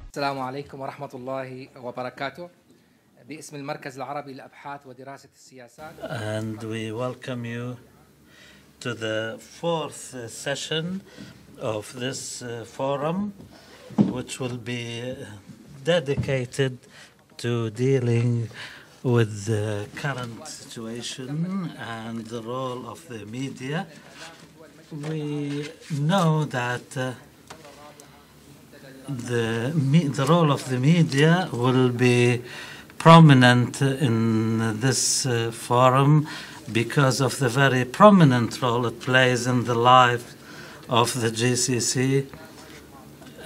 السلام عليكم ورحمة الله وبركاته. باسم المركز العربي لأبحاث ودراسة السياسات. And we welcome you to the fourth session of this forum, which will be dedicated to dealing with the current situation and the role of the media. We know that the role of the media will be prominent in this forum because of the very prominent role it plays in the life of the GCC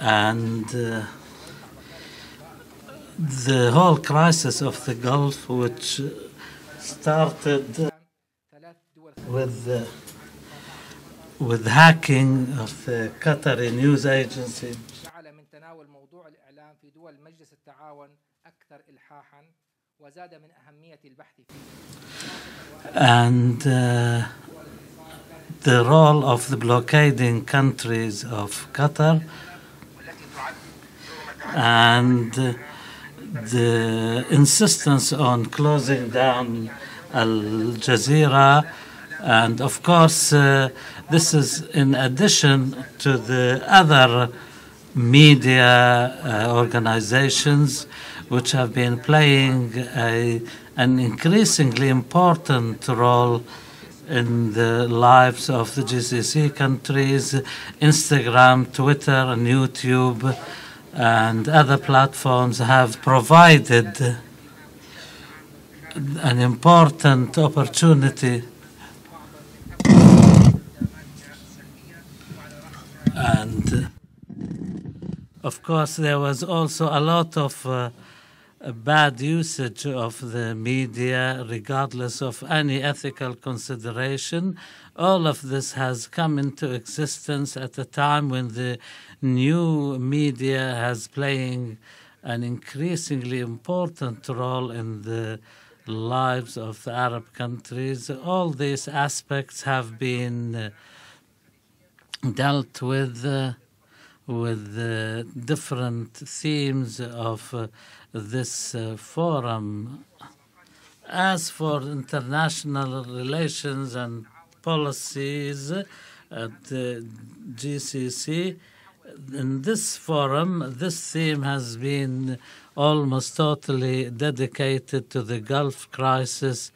and the whole crisis of the Gulf, which started with hacking of the Qatari news agency. And the role of the blockading countries of Qatar and the insistence on closing down Al Jazeera. And of course, this is in addition to the other media organizations which have been playing an increasingly important role in the lives of the GCC countries. Instagram, Twitter, and YouTube and other platforms have provided an important opportunity. And of course, there was also a lot of bad usage of the media, regardless of any ethical consideration. All of this has come into existence at a time when the new media has playing an increasingly important role in the lives of the Arab countries. All these aspects have been dealt with different themes of this forum. As for international relations and policies at the GCC, in this forum, this theme has been almost totally dedicated to the Gulf crisis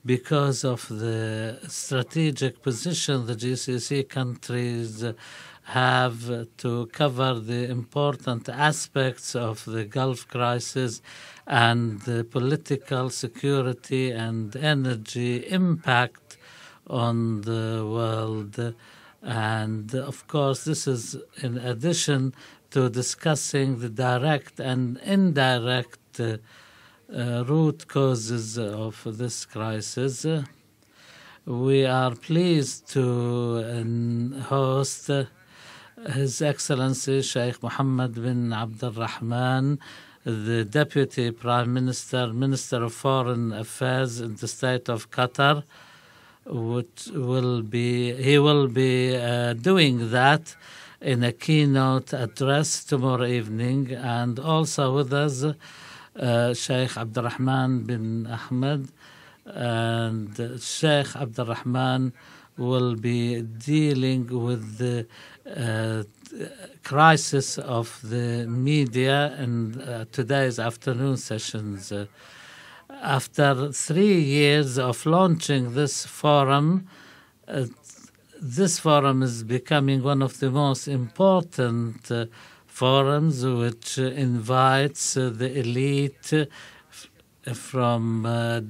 because of the strategic position the GCC countries have to cover the important aspects of the Gulf crisis and the political security and energy impact on the world. And of course, this is in addition to discussing the direct and indirect root causes of this crisis. We are pleased to host His Excellency Sheikh Mohammed bin Abdul Rahman, the Deputy Prime Minister, Minister of Foreign Affairs in the state of Qatar, which will be doing that in a keynote address tomorrow evening. And also with us, Sheikh Abdul Rahman bin Ahmed, and Sheikh Abdul Rahman will be dealing with the crisis of the media in today's afternoon sessions. After 3 years of launching this forum is becoming one of the most important forums which invites the elite from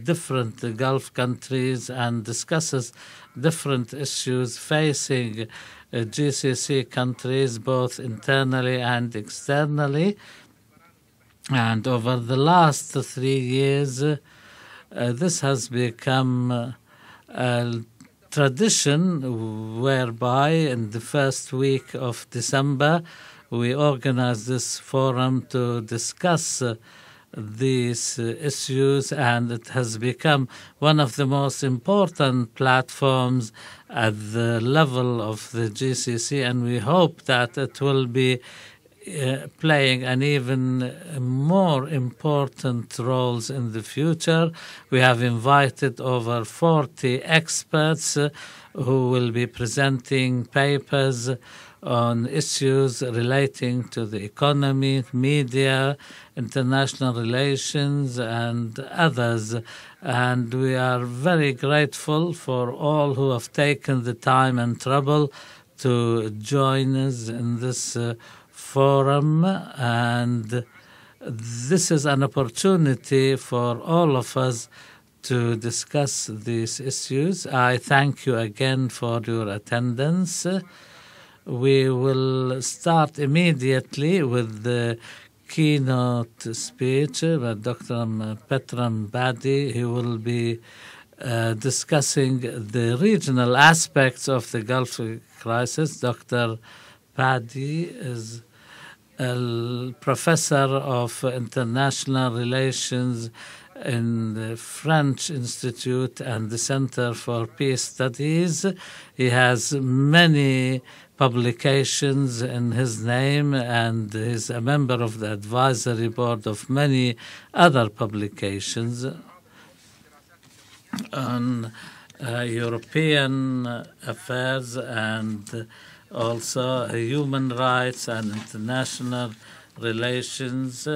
different Gulf countries and discusses different issues facing GCC countries, both internally and externally. And over the last 3 years, this has become a tradition whereby in the first week of December, we organize this forum to discuss these issues, and it has become one of the most important platforms at the level of the GCC, and we hope that it will be playing an even more important roles in the future. We have invited over 40 experts who will be presenting papers on issues relating to the economy, media, international relations, and others. And we are very grateful for all who have taken the time and trouble to join us in this forum. And this is an opportunity for all of us to discuss these issues. I thank you again for your attendance. We will start immediately with the keynote speech by Dr. Bertrand Badie. He will be discussing the regional aspects of the Gulf crisis. Dr. Badie is a professor of international relations in the French Institute and the Center for Peace Studies. He has many publications in his name, and is a member of the advisory board of many other publications on European affairs and also human rights and international relations,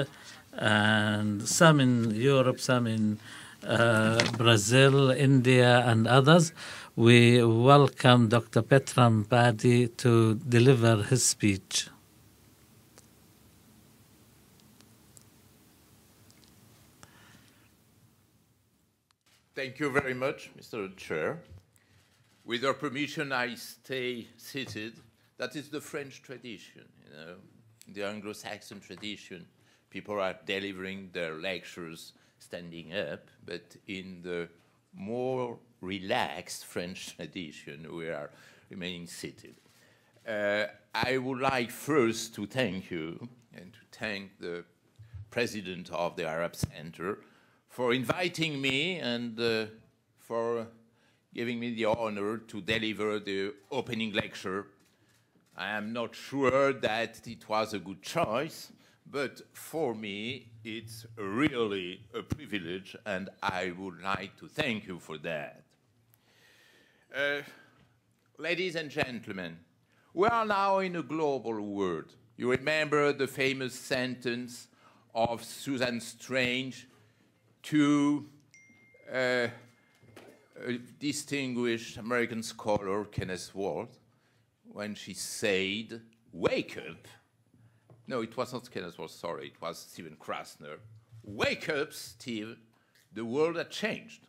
and some in Europe, some in Brazil, India, and others. We welcome Dr. Bertrand Badie to deliver his speech. Thank you very much, Mr. Chair. With your permission, I stay seated. That is the French tradition, you know, the Anglo-Saxon tradition. People are delivering their lectures standing up, but in the more relaxed French tradition, we are remaining seated. I would like first to thank you and to thank the president of the Arab Center for inviting me and for giving me the honor to deliver the opening lecture. I am not sure that it was a good choice, but for me, it's really a privilege, and I would like to thank you for that. Ladies and gentlemen, we are now in a global world. You remember the famous sentence of Susan Strange to a distinguished American scholar, Kenneth Ward, when she said, "Wake up." No, it was not Kenneth Ward, sorry, it was Stephen Krasner. "Wake up, Steve, the world has changed."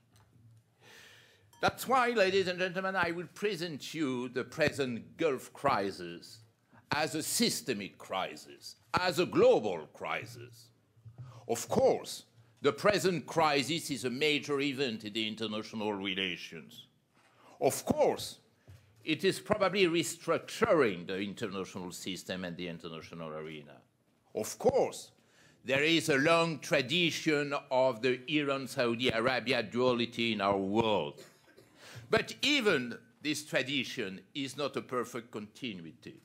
That's why, ladies and gentlemen, I will present you the present Gulf crisis as a systemic crisis, as a global crisis. Of course, the present crisis is a major event in the international relations. Of course, it is probably restructuring the international system and the international arena. Of course, there is a long tradition of the Iran-Saudi Arabia duality in our world. But even this tradition is not a perfect continuity.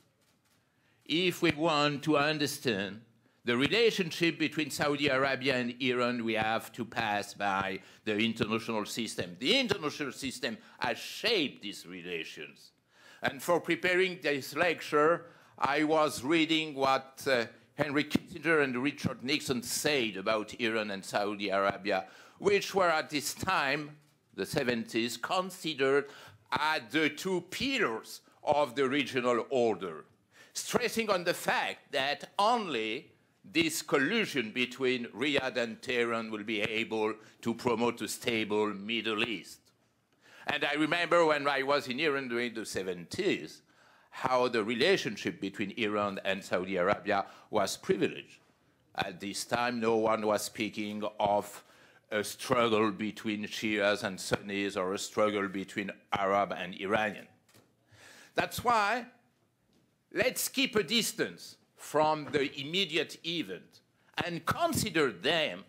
If we want to understand the relationship between Saudi Arabia and Iran, we have to pass by the international system. The international system has shaped these relations. And for preparing this lecture, I was reading what Henry Kissinger and Richard Nixon said about Iran and Saudi Arabia, which were at this time, the 70s, considered as the two pillars of the regional order, stressing on the fact that only this collusion between Riyadh and Tehran will be able to promote a stable Middle East. And I remember when I was in Iran during the 70s, how the relationship between Iran and Saudi Arabia was privileged. At this time, no one was speaking of a struggle between Shias and Sunnis or a struggle between Arab and Iranian. That's why let's keep a distance from the immediate event and consider them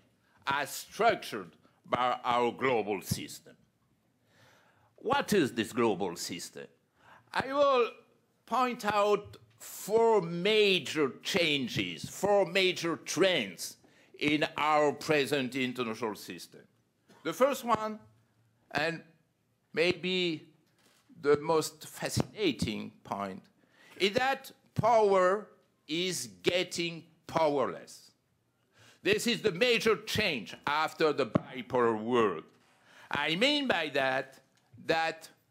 as structured by our global system. What is this global system? I will point out four major changes, four major trends in our present international system. The first one, and maybe the most fascinating point, is that power is getting powerless. This is the major change after the bipolar world. I mean by that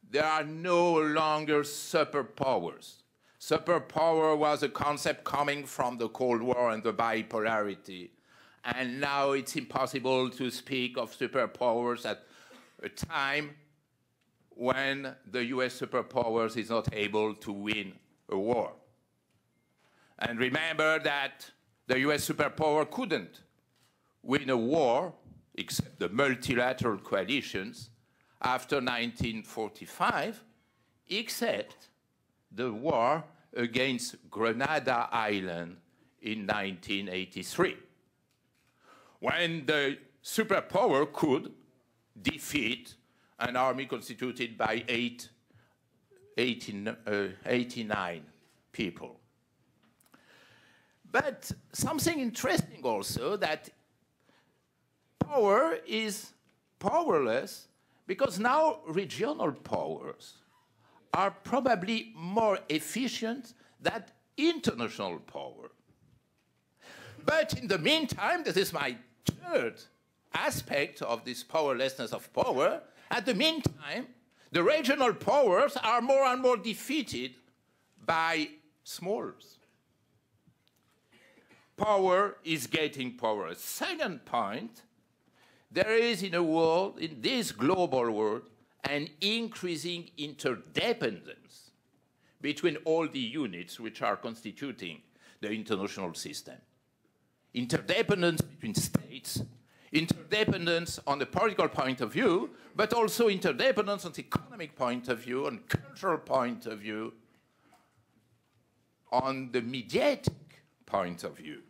there are no longer superpowers. Superpower was a concept coming from the Cold War and the bipolarity. And now it's impossible to speak of superpowers at a time when the US superpowers is not able to win a war. And remember that the US superpower couldn't win a war, except the multilateral coalitions, after 1945, except the war against Grenada Island in 1983, when the superpower could defeat an army constituted by 89 people. But something interesting also, that power is powerless because now regional powers are probably more efficient than international power. But in the meantime, this is my third aspect of this powerlessness of power. At the meantime, the regional powers are more and more defeated by smallers. Power is getting power. Second point, there is in a world, in this global world, an increasing interdependence between all the units which are constituting the international system. Interdependence between states, interdependence on the political point of view, but also interdependence on the economic point of view, on cultural point of view, on the mediatic point of view.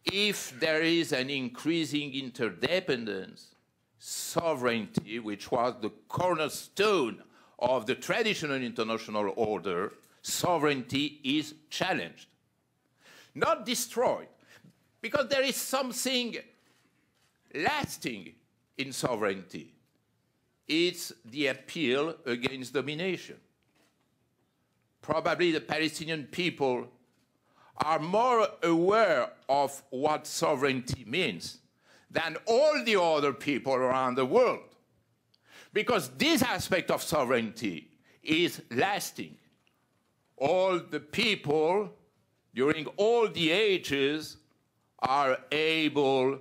If there is an increasing interdependence, sovereignty, which was the cornerstone of the traditional international order, sovereignty is challenged. Not destroyed, because there is something lasting in sovereignty. It's the appeal against domination. Probably the Palestinian people are more aware of what sovereignty means than all the other people around the world, because this aspect of sovereignty is lasting. All the people during all the ages are able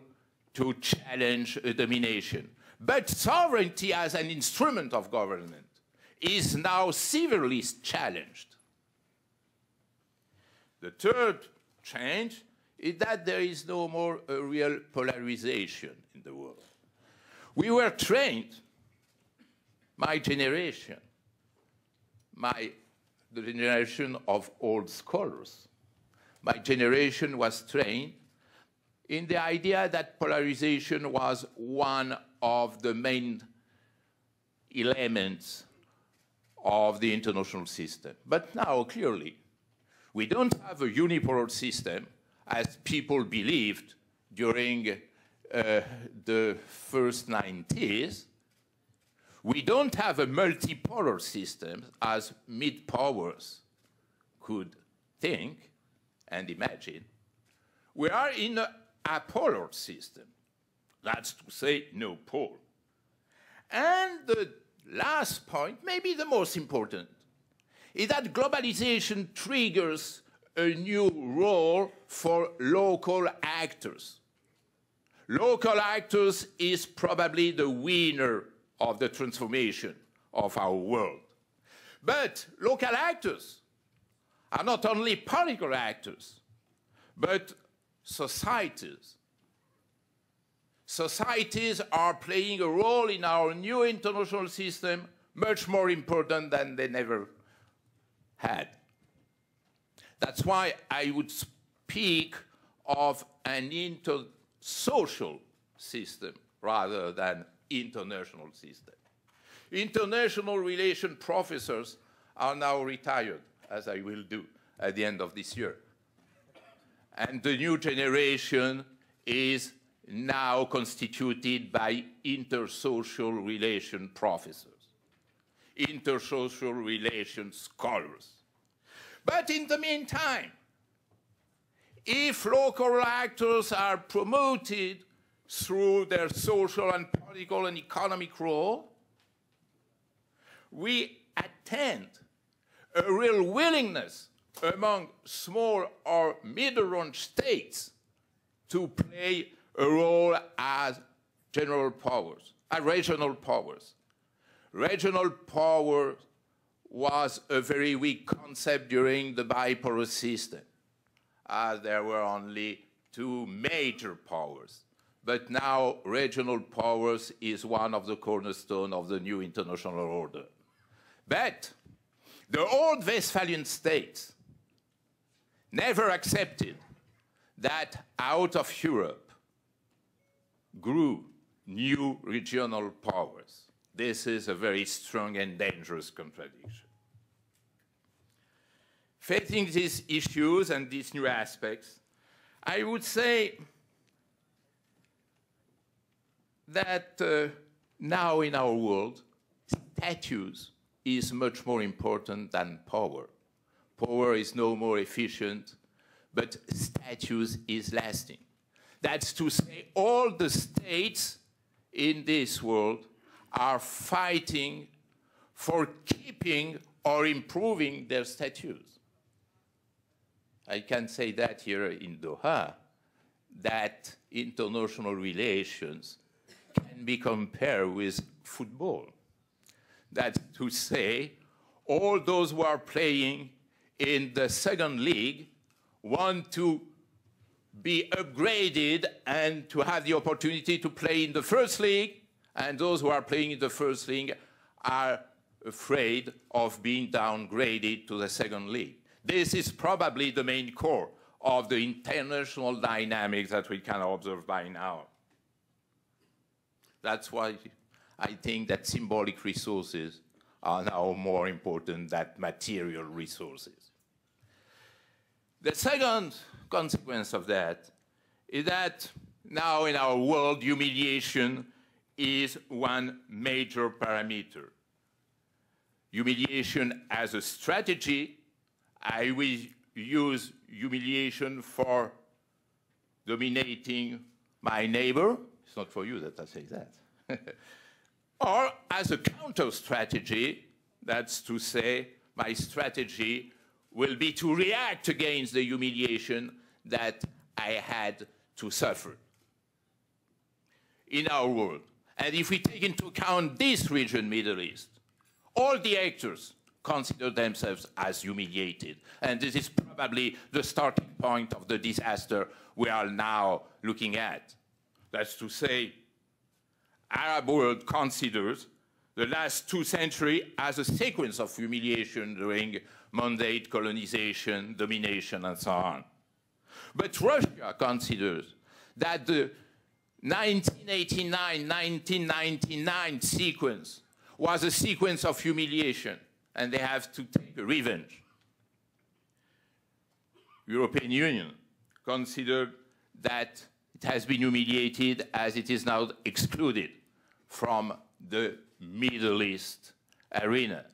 to challenge a domination. But sovereignty as an instrument of government is now severely challenged. The third change is that there is no more a real polarization in the world. We were trained, my generation, the generation of old scholars, my generation was trained in the idea that polarization was one of the main elements of the international system. But now, clearly, we don't have a unipolar system as people believed during the first 90s. We don't have a multipolar system as mid-powers could think and imagine. We are in an apolar system. That's to say, no pole. And the last point, maybe the most important, is that globalization triggers a new role for local actors. Local actors is probably the winner of the transformation of our world. But local actors are not only political actors, but societies. Societies are playing a role in our new international system much more important than they never had. That's why I would speak of an inter-social system rather than international system. International relation professors are now retired. as I will do at the end of this year. And the new generation is now constituted by intersocial relation professors, intersocial relation scholars. But in the meantime, if local actors are promoted through their social and political and economic role, we attend a real willingness among small or middle-range states to play a role as general powers, as regional powers. Regional power was a very weak concept during the bipolar system, as there were only two major powers. But now regional powers is one of the cornerstones of the new international order. But the old Westphalian states never accepted that out of Europe grew new regional powers. This is a very strong and dangerous contradiction. Facing these issues and these new aspects, I would say that now in our world, status is much more important than power. Power is no more efficient, but status is lasting. That's to say, all the states in this world are fighting for keeping or improving their status. I can say that here in Doha, that international relations can be compared with football. That's to say, all those who are playing in the second league want to be upgraded and to have the opportunity to play in the first league, and those who are playing in the first league are afraid of being downgraded to the second league. This is probably the main core of the international dynamics that we can observe by now. That's why I think that symbolic resources are now more important than material resources. The second consequence of that is that now in our world, humiliation is one major parameter. Humiliation as a strategy. I will use humiliation for dominating my neighbor. It's not for you that I say that. Or as a counter-strategy, that's to say, my strategy will be to react against the humiliation that I had to suffer in our world. And if we take into account this region, Middle East, all the actors consider themselves as humiliated. And this is probably the starting point of the disaster we are now looking at. That's to say, Arab world considers the last 2 centuries as a sequence of humiliation during mandate, colonization, domination, and so on. But Russia considers that the 1989-1999 sequence was a sequence of humiliation, and they have to take a revenge. European Union considered that it has been humiliated as it is now excluded from the Middle East arena.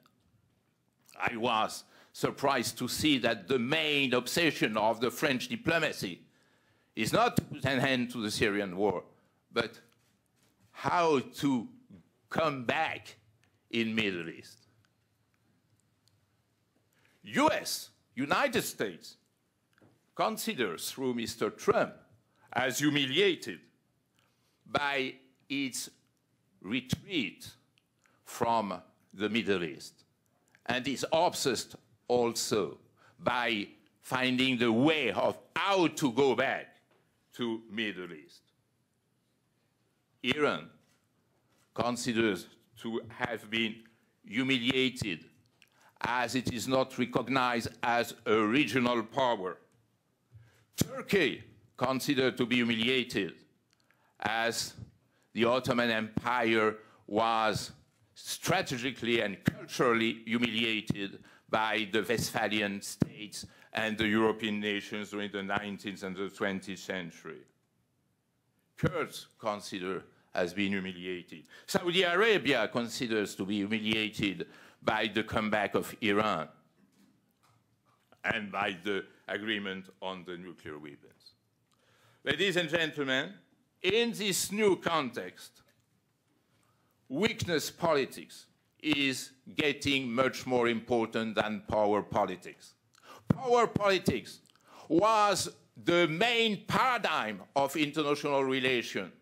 I was surprised to see that the main obsession of the French diplomacy is not to put an end to the Syrian war, but how to come back in Middle East. US, United States, considers through Mr. Trump as humiliated by its retreat from the Middle East, and is obsessed also by finding the way of how to go back to Middle East. Iran considers to have been humiliated as it is not recognized as a regional power. Turkey considered to be humiliated as the Ottoman Empire was strategically and culturally humiliated by the Westphalian states and the European nations during the 19th and the 20th century. Kurds consider has been humiliated. Saudi Arabia considers to be humiliated by the comeback of Iran and by the agreement on the nuclear weapons. Ladies and gentlemen, in this new context, weakness politics is getting much more important than power politics. Power politics was the main paradigm of international relations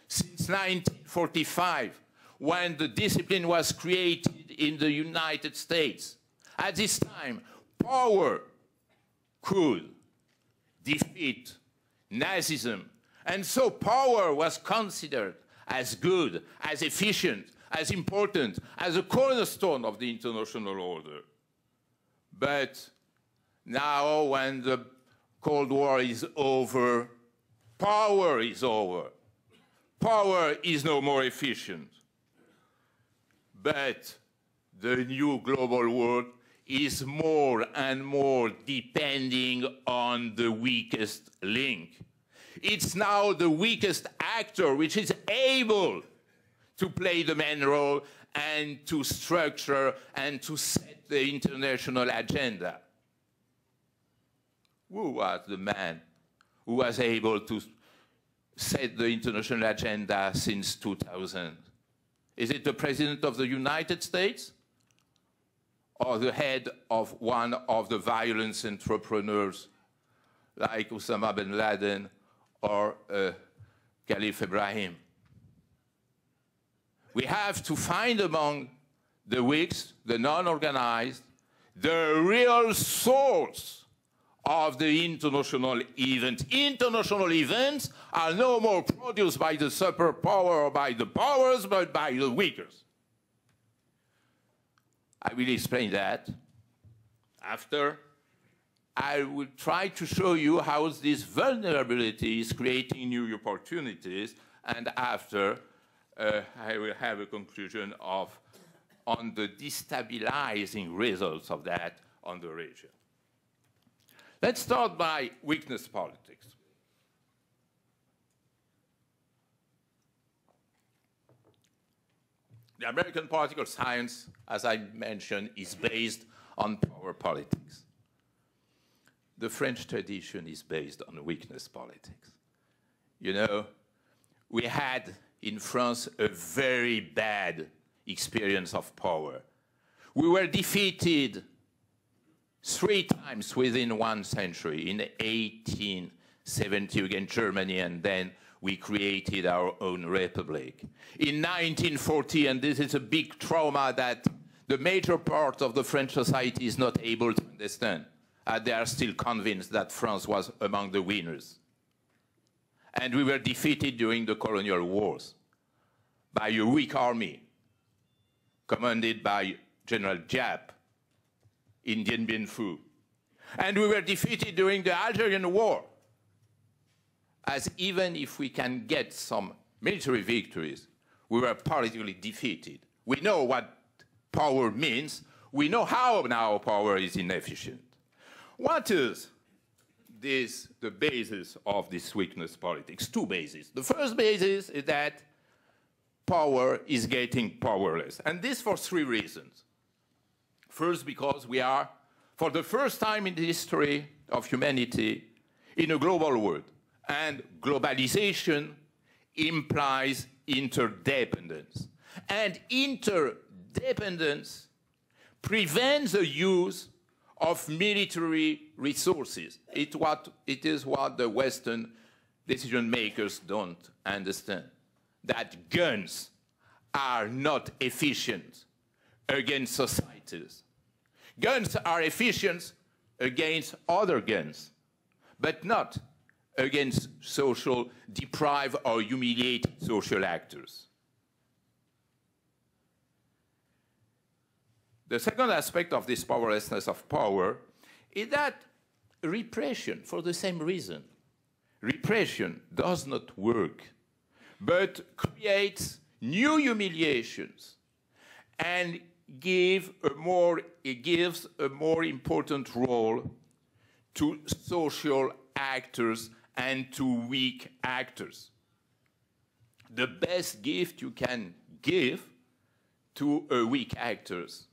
since 1945, when the discipline was created in the United States. At this time, power could defeat Nazism, and so power was considered as good, as efficient, as important, as a cornerstone of the international order. But now, when the Cold War is over, power is over. Power is no more efficient. But the new global world is more and more depending on the weakest link. It's now the weakest actor which is able to play the main role and to structure and to set the international agenda. Who was the man who was able to set the international agenda since 2000? Is it the President of the United States or the head of one of the violence entrepreneurs like Osama bin Laden or Khalif Ibrahim? We have to find among the weaks, the non-organized, the real source of the international event. International events are no more produced by the superpower or by the powers, but by the weakers. I will explain that. After, I will try to show you how this vulnerability is creating new opportunities, and after, I will have a conclusion on the destabilizing results of that on the region. Let's start by weakness politics. The American political science, as I mentioned, is based on power politics. The French tradition is based on weakness politics. You know, we had in France a very bad experience of power. We were defeated 3 times within 1 century, in 1870 against Germany, and then we created our own republic. In 1940, and this is a big trauma that the major part of the French society is not able to understand, they are still convinced that France was among the winners. And we were defeated during the colonial wars by a weak army commanded by General Giap in Dien Bien Phu. And we were defeated during the Algerian War, as even if we can get some military victories, we were politically defeated. We know what power means. We know how now power is inefficient. What is the basis of this weakness politics? 2 bases. The first basis is that power is getting powerless, and this for 3 reasons. First, because we are, for the first time in the history of humanity, in a global world. And globalization implies interdependence. And interdependence prevents the use of military resources. It is what the Western decision makers don't understand. That guns are not efficient against societies. Guns are efficient against other guns, but not against social deprived or humiliated social actors. The second aspect of this powerlessness of power is that repression, for the same reason, repression does not work, but creates new humiliations and it gives a more important role to social actors and to weak actors. The best gift you can give to weak actors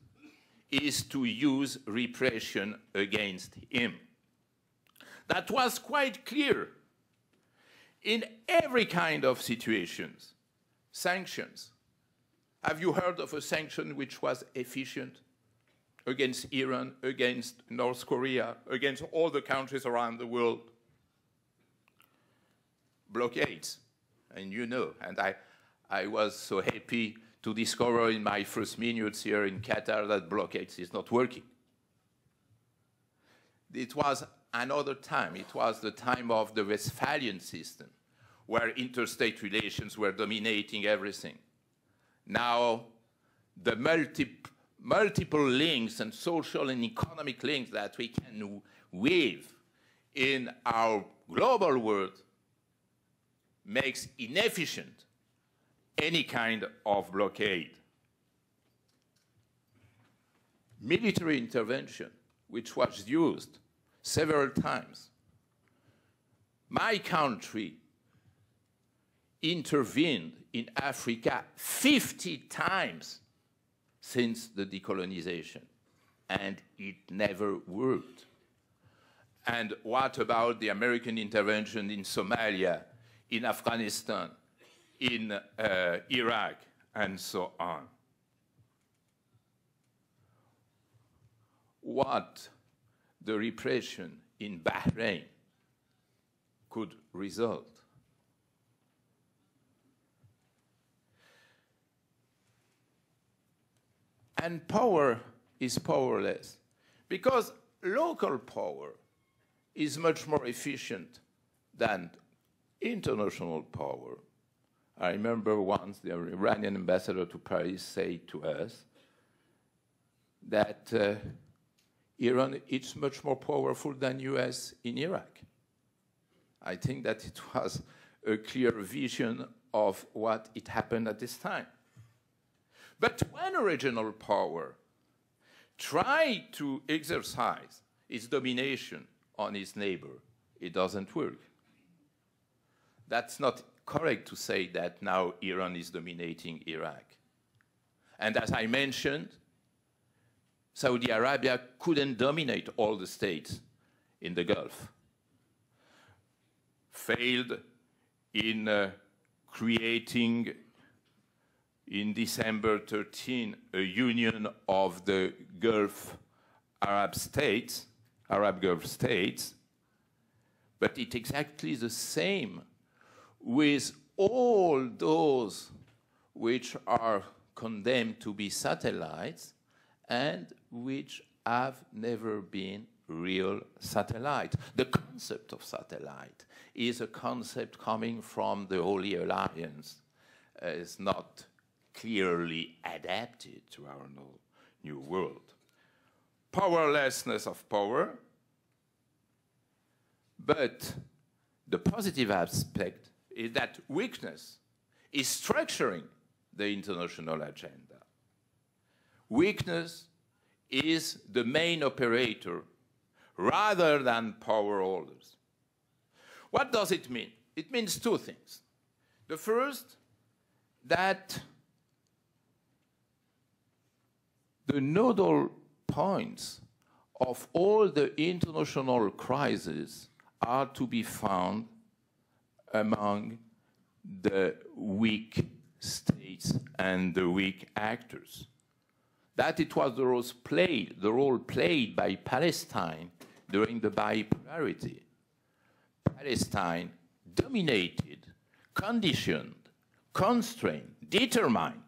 is to use repression against him. That was quite clear in every kind of situations. Sanctions. Have you heard of a sanction which was efficient against Iran, against North Korea, against all the countries around the world? Blockades. And you know, and I was so happy to discover in my first minutes here in Qatar that blockades is not working. It was another time. It was the time of the Westphalian system, where interstate relations were dominating everything. Now, the multiple links and social and economic links that we can weave in our global world makes inefficient any kind of blockade. Military intervention, which was used several times. My country intervened in Africa 50 times since the decolonization, and it never worked. And what about the American intervention in Somalia, in Afghanistan, in Iraq, and so on? What the repression in Bahrain could result. And power is powerless, because local power is much more efficient than international power. I remember once the Iranian ambassador to Paris said to us that Iran is much more powerful than US in Iraq. I think that it was a clear vision of what it happened at this time. But when a regional power tries to exercise its domination on its neighbor, it doesn't work. That's not correct to say that now Iran is dominating Iraq. And as I mentioned, Saudi Arabia couldn't dominate all the states in the Gulf. Failed in creating, in December 13, a union of the Gulf Arab states, Arab Gulf states, but it's exactly the same with all those which are condemned to be satellites and which have never been real satellites. The concept of satellite is a concept coming from the Holy Alliance. It's not clearly adapted to our new world. Powerlessness of power, but the positive aspect is that weakness is structuring the international agenda. Weakness is the main operator rather than power holders. What does it mean? It means two things. The first, that the nodal points of all the international crises are to be found among the weak states and the weak actors. That it was the role played by Palestine during the bipolarity. Palestine dominated, conditioned, constrained, determined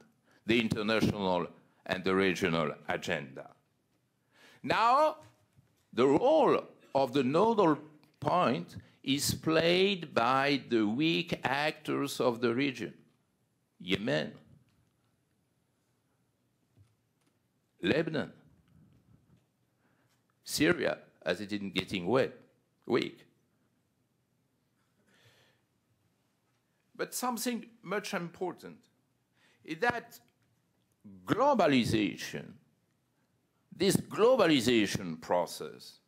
the international and the regional agenda. Now, the role of the nodal point is played by the weak actors of the region. Yemen, Lebanon, Syria, as it is getting weak. But something much important is that globalization, this globalization process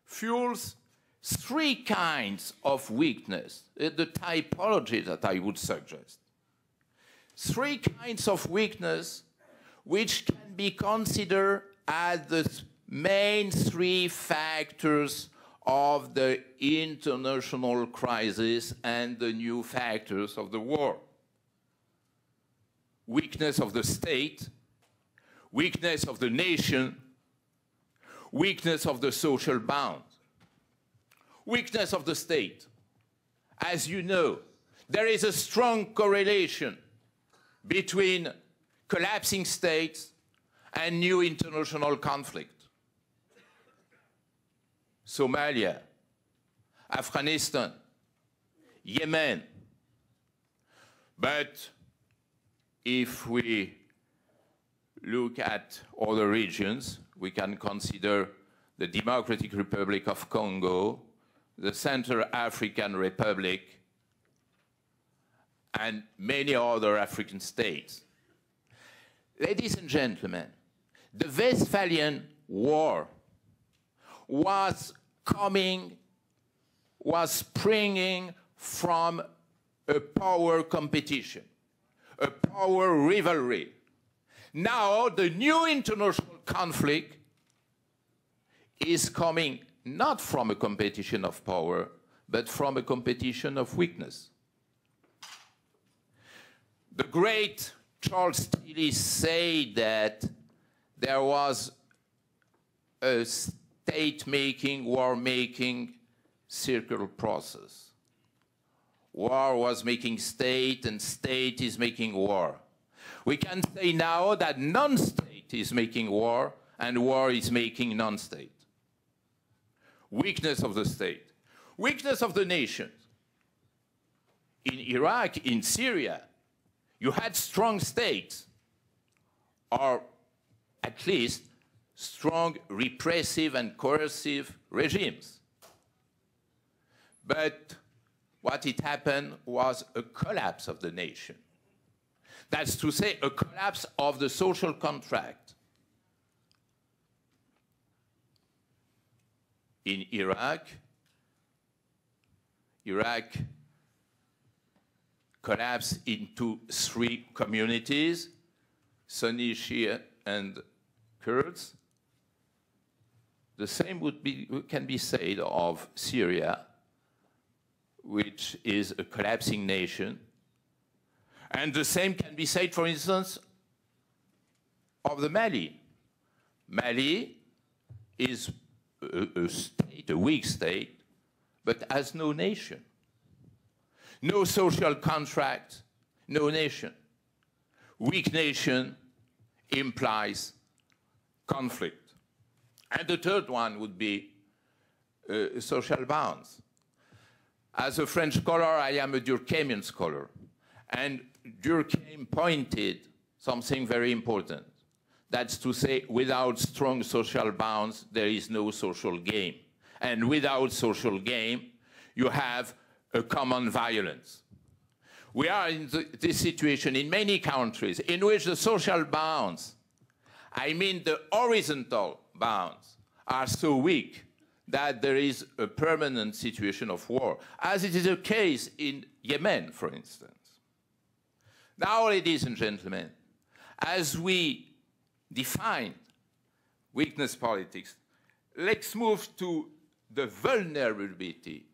fuels three kinds of weakness, the typology that I would suggest. Three kinds of weakness which can be considered as the main three factors of the international crisis and the new factors of the war. Weakness of the state, weakness of the nation, weakness of the social bound. Weakness of the state. As you know, there is a strong correlation between collapsing states and new international conflict. Somalia, Afghanistan, Yemen. But if we look at other regions, we can consider the Democratic Republic of Congo, the Central African Republic, and many other African states. Ladies and gentlemen, the Westphalian War was springing from a power competition, a power rivalry. Now the new international conflict is coming not from a competition of power, but from a competition of weakness. The great Charles Tilly said that there was a state-making, war-making circular process. War was making state, and state is making war. We can say now that non-state is making war, and war is making non-state. Weakness of the state. Weakness of the nations. In Iraq, in Syria, you had strong states, or at least strong repressive and coercive regimes. But what it happened was a collapse of the nation. That's to say, a collapse of the social contract. In Iraq collapsed into three communities, Sunni, Shia, and Kurds. The same can be said of Syria, which is a collapsing nation. And the same can be said, for instance, of the Mali. Mali is a state, a weak state, but has no nation. No social contract, no nation. Weak nation implies conflict. And the third one would be social bounds. As a French scholar, I am a Durkheimian scholar. And Durkheim pointed something very important. That's to say, without strong social bounds, there is no social game. And without social game, you have a common violence. We are in this situation in many countries in which the social bounds, I mean the horizontal bounds, are so weak that there is a permanent situation of war, as it is the case in Yemen, for instance. Now, ladies and gentlemen, as we define weakness politics, let's move to the vulnerability,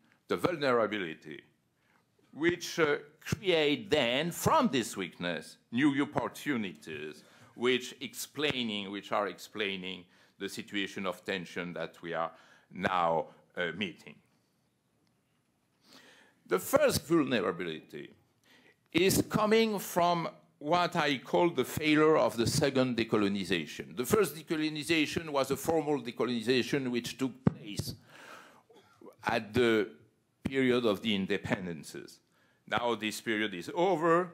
which create then, from this weakness, new opportunities, which are explaining the situation of tension that we are now meeting. The first vulnerability is coming from what I call the failure of the second decolonization. The first decolonization was a formal decolonization which took place at the period of the independences. Now this period is over,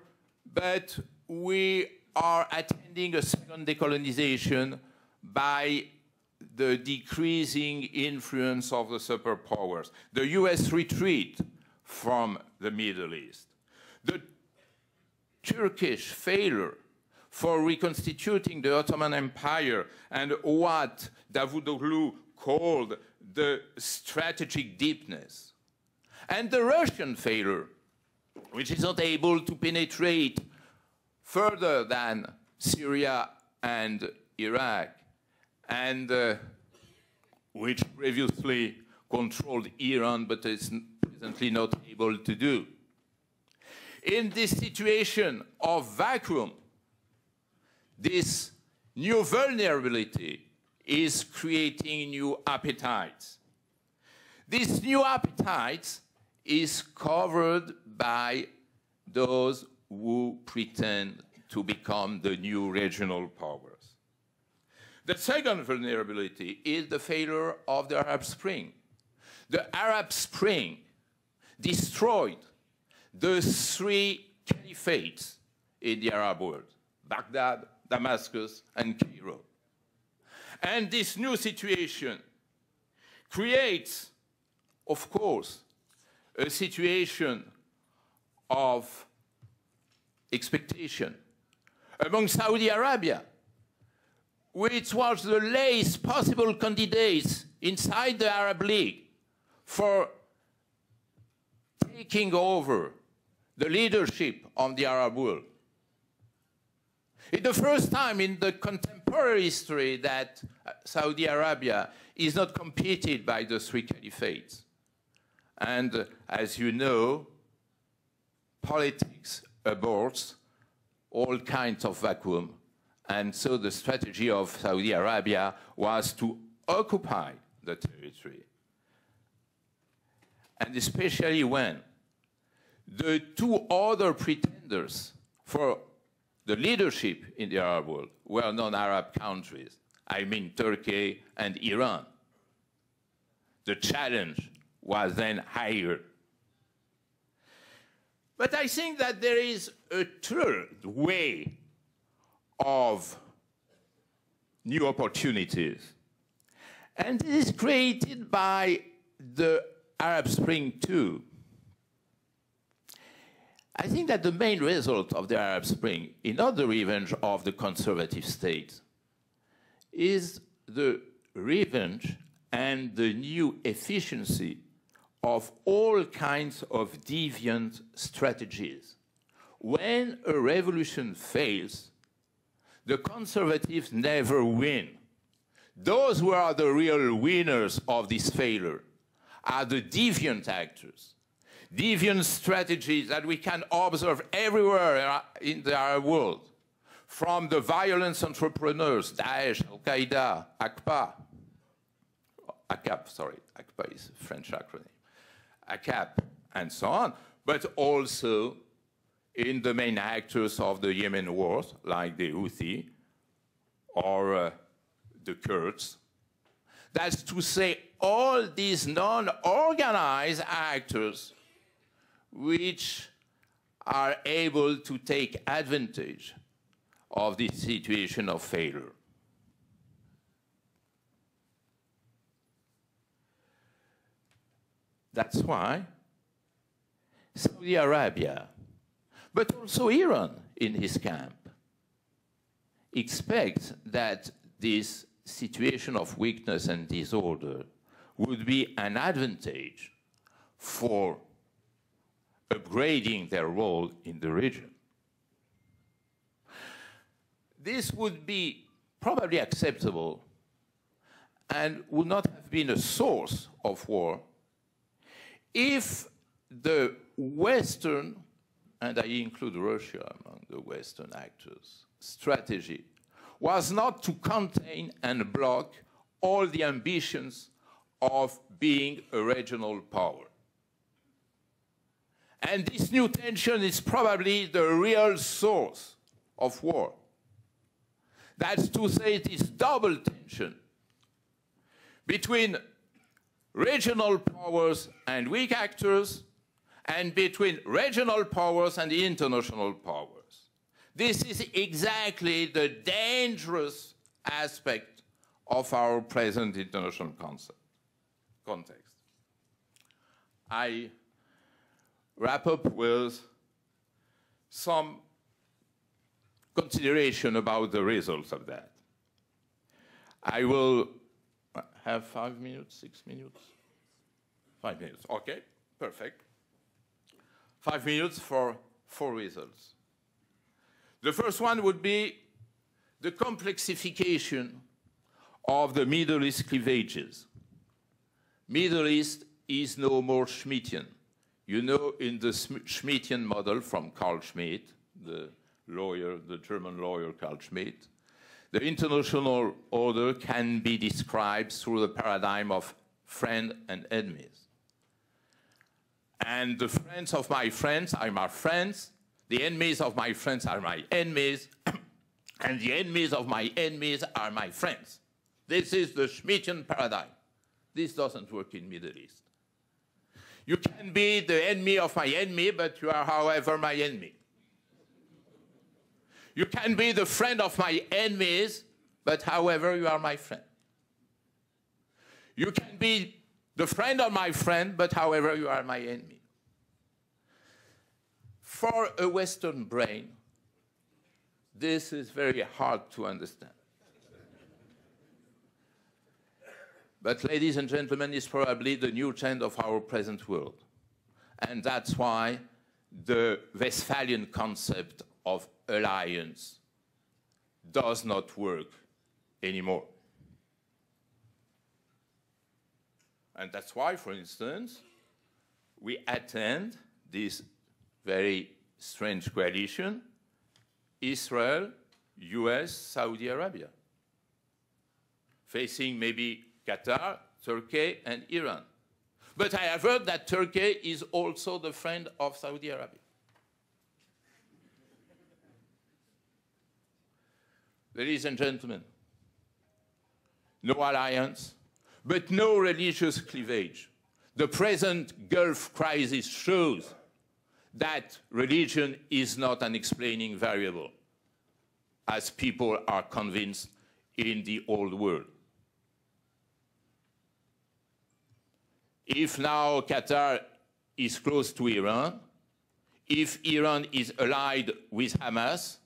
but we are attending a second decolonization by the decreasing influence of the superpowers, the US retreat from the Middle East, the Turkish failure for reconstituting the Ottoman Empire and what Davutoglu called the strategic deepness, and the Russian failure, which is not able to penetrate further than Syria and Iraq, and which previously controlled Iran, but is presently not able to do. In this situation of vacuum, this new vulnerability is creating new appetites. This new appetite is covered by those who pretend to become the new regional powers. The second vulnerability is the failure of the Arab Spring. The Arab Spring destroyed the three caliphates in the Arab world: Baghdad, Damascus, and Cairo. And this new situation creates, of course, a situation of expectation among Saudi Arabia, which was the least possible candidate inside the Arab League for taking over the leadership of the Arab world. It's the first time in the contemporary history that Saudi Arabia is not competed by the three caliphates. And as you know, politics aborts all kinds of vacuum. And so the strategy of Saudi Arabia was to occupy the territory. And especially when the two other pretenders for the leadership in the Arab world were non-Arab countries, I mean Turkey and Iran. The challenge was then higher. But I think that there is a third way of new opportunities. And it is created by the Arab Spring too. I think that the main result of the Arab Spring, in not the revenge of the conservative states, is the revenge and the new efficiency of all kinds of deviant strategies. When a revolution fails, the conservatives never win. Those who are the real winners of this failure are the deviant actors, deviant strategies that we can observe everywhere in the Arab world, from the violence entrepreneurs, Daesh, Al-Qaeda, ACAP, ACAP is a French acronym, ACAP, and so on, but also in the main actors of the Yemen wars, like the Houthi or the Kurds. That's to say, all these non-organized actors which are able to take advantage of this situation of failure. That's why Saudi Arabia, but also Iran in his camp, expects that this situation of weakness and disorder would be an advantage for upgrading their role in the region. This would be probably acceptable and would not have been a source of war if the Western, and I include Russia among the Western actors, strategy was not to contain and block all the ambitions of being a regional power. And this new tension is probably the real source of war. That's to say, it is double tension between regional powers and weak actors, and between regional powers and international powers. This is exactly the dangerous aspect of our present international context. I wrap up with some consideration about the results of that. I will have 5 minutes, 6 minutes? 5 minutes, okay, perfect. 5 minutes for 4 results. The first one would be the complexification of the Middle East cleavages. Middle East is no more Schmittian. You know, in the Schmittian model from Carl Schmitt, the lawyer, the German lawyer Carl Schmitt, the international order can be described through the paradigm of friend and enemies. And the friends of my friends are my friends, the enemies of my friends are my enemies, and the enemies of my enemies are my friends. This is the Schmittian paradigm. This doesn't work in Middle East. You can be the enemy of my enemy, but you are, however, my enemy. You can be the friend of my enemies, but, however, you are my friend. You can be the friend of my friend, but, however, you are my enemy. For a Western brain, this is very hard to understand. But, ladies and gentlemen, it's probably the new trend of our present world. And that's why the Westphalian concept of alliance does not work anymore. And that's why, for instance, we attend this very strange coalition, Israel, US, Saudi Arabia, facing maybe Qatar, Turkey, and Iran. But I have heard that Turkey is also the friend of Saudi Arabia. Ladies and gentlemen, no alliance, but no religious cleavage. The present Gulf crisis shows that religion is not an explaining variable, as people are convinced in the old world. If now Qatar is close to Iran, if Iran is allied with Hamas,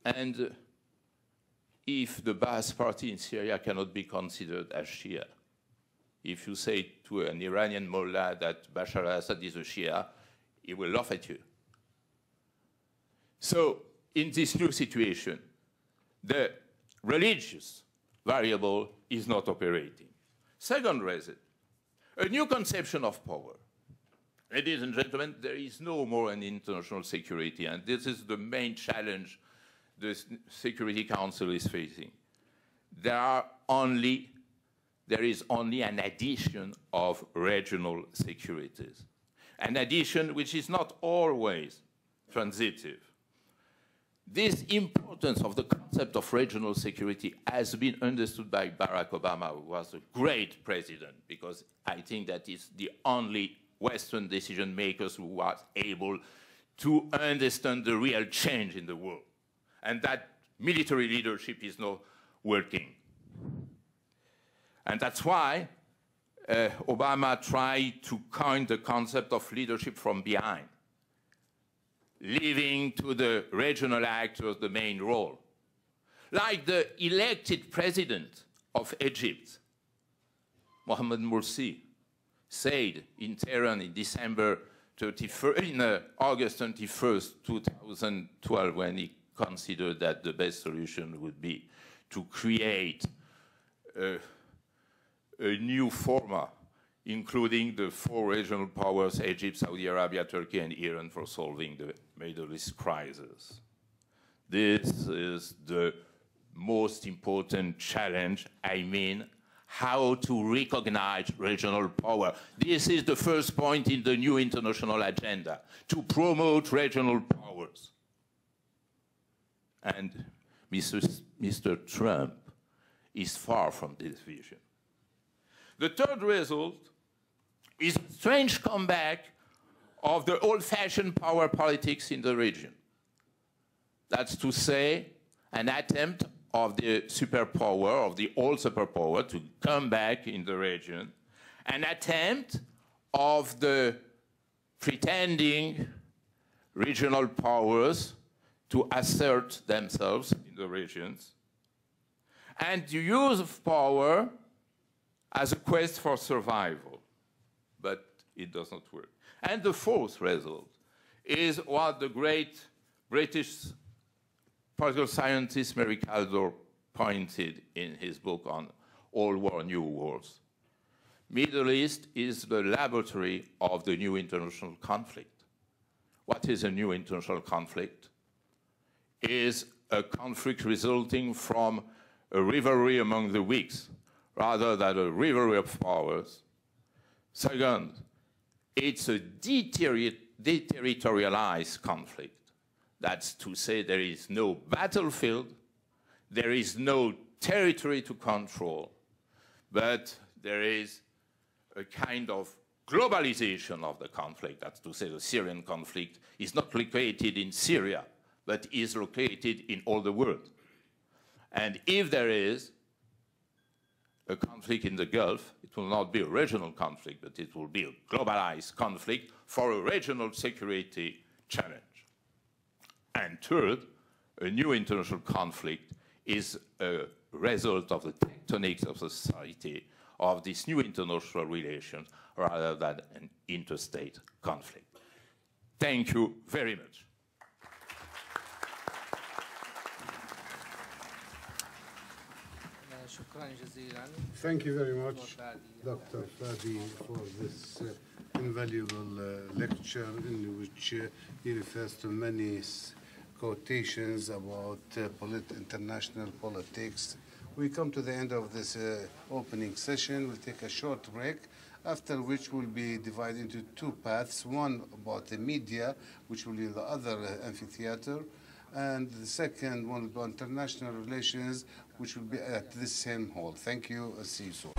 and if the Ba'ath Party in Syria cannot be considered as Shia. If you say to an Iranian mullah that Bashar al-Assad is a Shia, he will laugh at you. So, in this new situation, the religious variable is not operating. Second reason, a new conception of power. Ladies and gentlemen, there is no more an international security, and this is the main challenge the Security Council is facing. There is only an addition of regional securities, an addition which is not always transitive. This importance of the concept of regional security has been understood by Barack Obama, who was a great president, because I think that is the only Western decision makers who was able to understand the real change in the world, and that military leadership is not working. And that's why Obama tried to coin the concept of leadership from behind, leaving to the regional actors the main role. Like the elected president of Egypt, Mohamed Morsi, said in Tehran in August 21st, 2012, when he considered that the best solution would be to create a new format, including the 4 regional powers, Egypt, Saudi Arabia, Turkey, and Iran, for solving the Middle East crisis. This is the most important challenge. I mean, how to recognize regional power. This is the first point in the new international agenda, to promote regional powers. And Mr. Trump is far from this vision. The third result is a strange comeback of the old-fashioned power politics in the region. That's to say, an attempt of the superpower, of the old superpower, to come back in the region, an attempt of the pretending regional powers to assert themselves in the regions, and the use of power as a quest for survival. But it does not work. And the fourth result is what the great British political scientist Mary Kaldor pointed in his book on Old War, New Wars. Middle East is the laboratory of the new international conflict. What is a new international conflict? Is a conflict resulting from a rivalry among the weaks, rather than a rivalry of powers. Second, it's a deterritorialized conflict. That's to say there is no battlefield, there is no territory to control, but there is a kind of globalization of the conflict. That's to say the Syrian conflict is not located in Syria, but is located in all the world. And if there is a conflict in the Gulf, it will not be a regional conflict, but it will be a globalized conflict for a regional security challenge. And third, a new international conflict is a result of the tectonics of society, of these new international relations, rather than an interstate conflict. Thank you very much. Thank you very much, Dr. Badie, for this invaluable lecture in which he refers to many quotations about international politics. We come to the end of this opening session. We'll take a short break, after which will be divided into two paths, one about the media, which will be in the other amphitheater, and the second one will be international relations, which will be at this same hall. Thank you. See you soon.